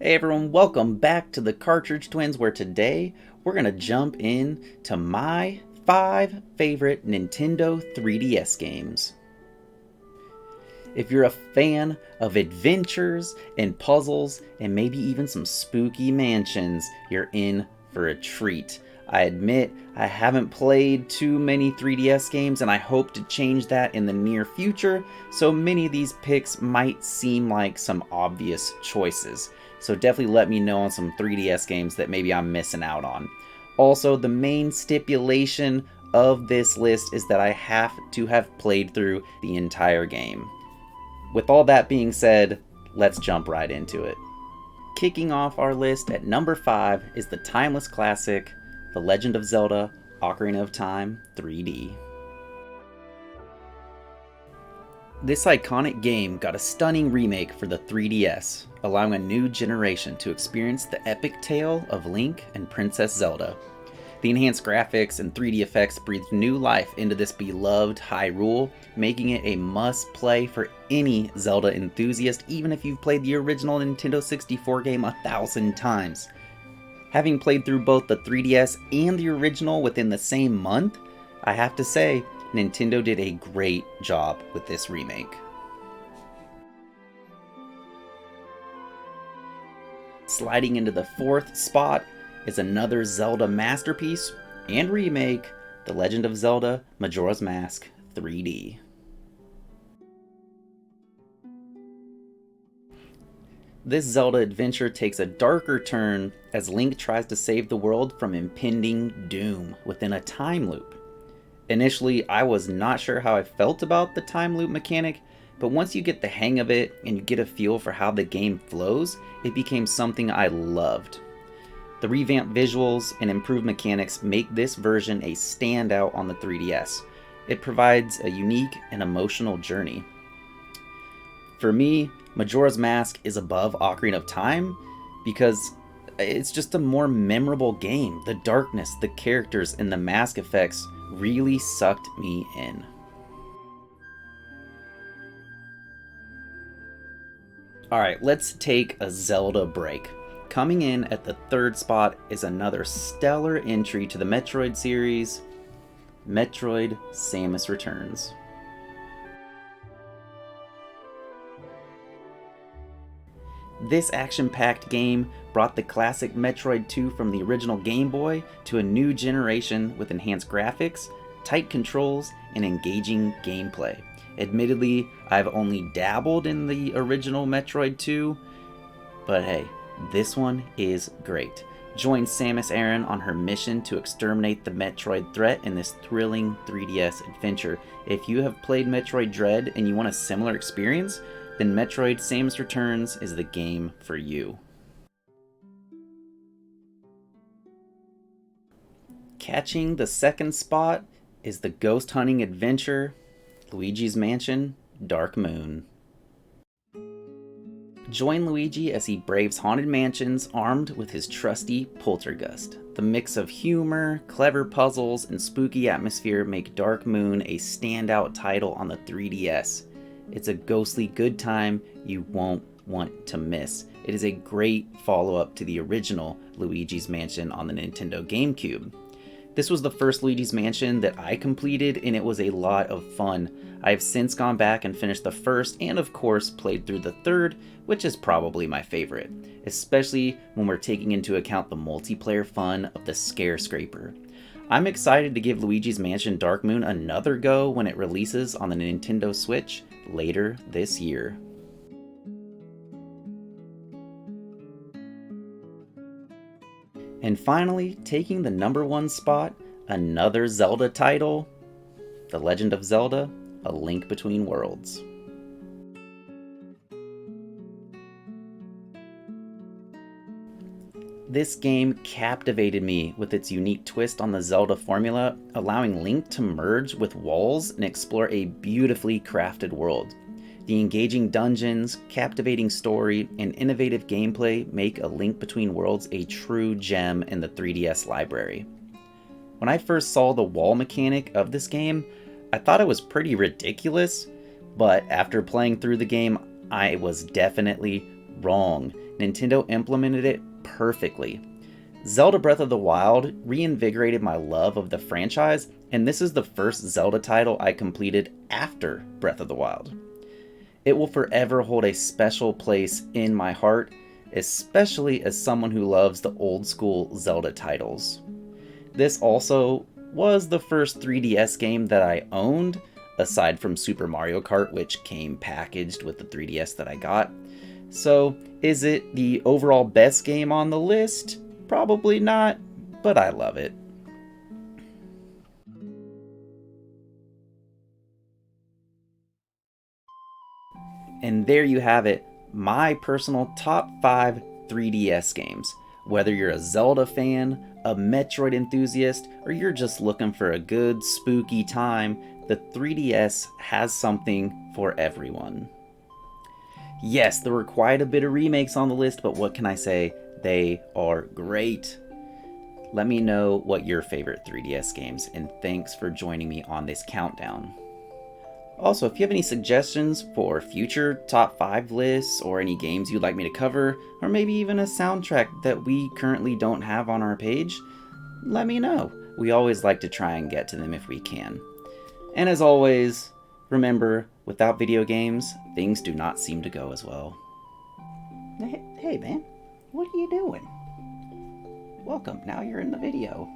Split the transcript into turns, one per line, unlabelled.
Hey everyone, welcome back to the Cartridge Twins, where today we're going to jump in to my 5 favorite Nintendo 3DS games. If you're a fan of adventures and puzzles and maybe even some spooky mansions, you're in for a treat. I admit I haven't played too many 3DS games and I hope to change that in the near future, so many of these picks might seem like some obvious choices. So definitely let me know on some 3DS games that maybe I'm missing out on. Also, the main stipulation of this list is that I have to have played through the entire game. With all that being said, let's jump right into it. Kicking off our list at number 5 is the timeless classic, The Legend of Zelda: Ocarina of Time 3D. This iconic game got a stunning remake for the 3DS, allowing a new generation to experience the epic tale of Link and Princess Zelda. The enhanced graphics and 3D effects breathed new life into this beloved Hyrule, making it a must-play for any Zelda enthusiast, even if you've played the original Nintendo 64 game 1,000 times. Having played through both the 3DS and the original within the same month, I have to say, Nintendo did a great job with this remake. Sliding into the 4th spot is another Zelda masterpiece and remake, The Legend of Zelda: Majora's Mask 3D. This Zelda adventure takes a darker turn as Link tries to save the world from impending doom within a time loop. Initially, I was not sure how I felt about the time loop mechanic, but once you get the hang of it and you get a feel for how the game flows, it became something I loved. The revamped visuals and improved mechanics make this version a standout on the 3DS. It provides a unique and emotional journey. For me, Majora's Mask is above Ocarina of Time because it's just a more memorable game. The darkness, the characters, and the mask effects really sucked me in. Alright, let's take a Zelda break. Coming in at the 3rd spot is another stellar entry to the Metroid series, Metroid: Samus Returns. This action-packed game brought the classic Metroid 2 from the original Game Boy to a new generation with enhanced graphics, tight controls, and engaging gameplay. Admittedly, I've only dabbled in the original Metroid 2, but hey, this one is great. Join Samus Aran on her mission to exterminate the Metroid threat in this thrilling 3DS adventure. If you have played Metroid Dread and you want a similar experience, then Metroid: Samus Returns is the game for you. Catching the 2nd spot is the ghost hunting adventure, Luigi's Mansion: Dark Moon. Join Luigi as he braves haunted mansions armed with his trusty Poltergust. The mix of humor, clever puzzles, and spooky atmosphere make Dark Moon a standout title on the 3DS. It's a ghostly good time you won't want to miss. It is a great follow-up to the original Luigi's Mansion on the Nintendo GameCube. This was the first Luigi's Mansion that I completed, and it was a lot of fun. I have since gone back and finished the 1st, and of course played through the 3rd, which is probably my favorite, especially when we're taking into account the multiplayer fun of the Scare Scraper. I'm excited to give Luigi's Mansion: Dark Moon another go when it releases on the Nintendo Switch later this year. And finally, taking the number 1 spot, another Zelda title, The Legend of Zelda: A Link Between Worlds. This game captivated me with its unique twist on the Zelda formula, allowing Link to merge with walls and explore a beautifully crafted world. The engaging dungeons, captivating story, and innovative gameplay make A Link Between Worlds a true gem in the 3DS library. When I first saw the wall mechanic of this game, I thought it was pretty ridiculous, but after playing through the game, I was definitely Wrong. Nintendo implemented it perfectly. Zelda Breath of the Wild reinvigorated my love of the franchise, and this is the first Zelda title I completed after Breath of the Wild. It will forever hold a special place in my heart, especially as someone who loves the old school Zelda titles. This also was the first 3DS game that I owned, aside from Super Mario Kart, which came packaged with the 3DS that I got. So, is it the overall best game on the list? Probably not, but I love it. And there you have it, my personal top 5 3DS games. Whether you're a Zelda fan, a Metroid enthusiast, or you're just looking for a good spooky time, the 3DS has something for everyone. Yes, there were quite a bit of remakes on the list, but what can I say? They are great. Let me know what your favorite 3DS games, and thanks for joining me on this countdown. Also, if you have any suggestions for future top 5 lists, or any games you'd like me to cover, or maybe even a soundtrack that we currently don't have on our page, let me know. We always like to try and get to them if we can. And as always, remember, without video games, things do not seem to go as well. Hey man, what are you doing? Welcome, now you're in the video.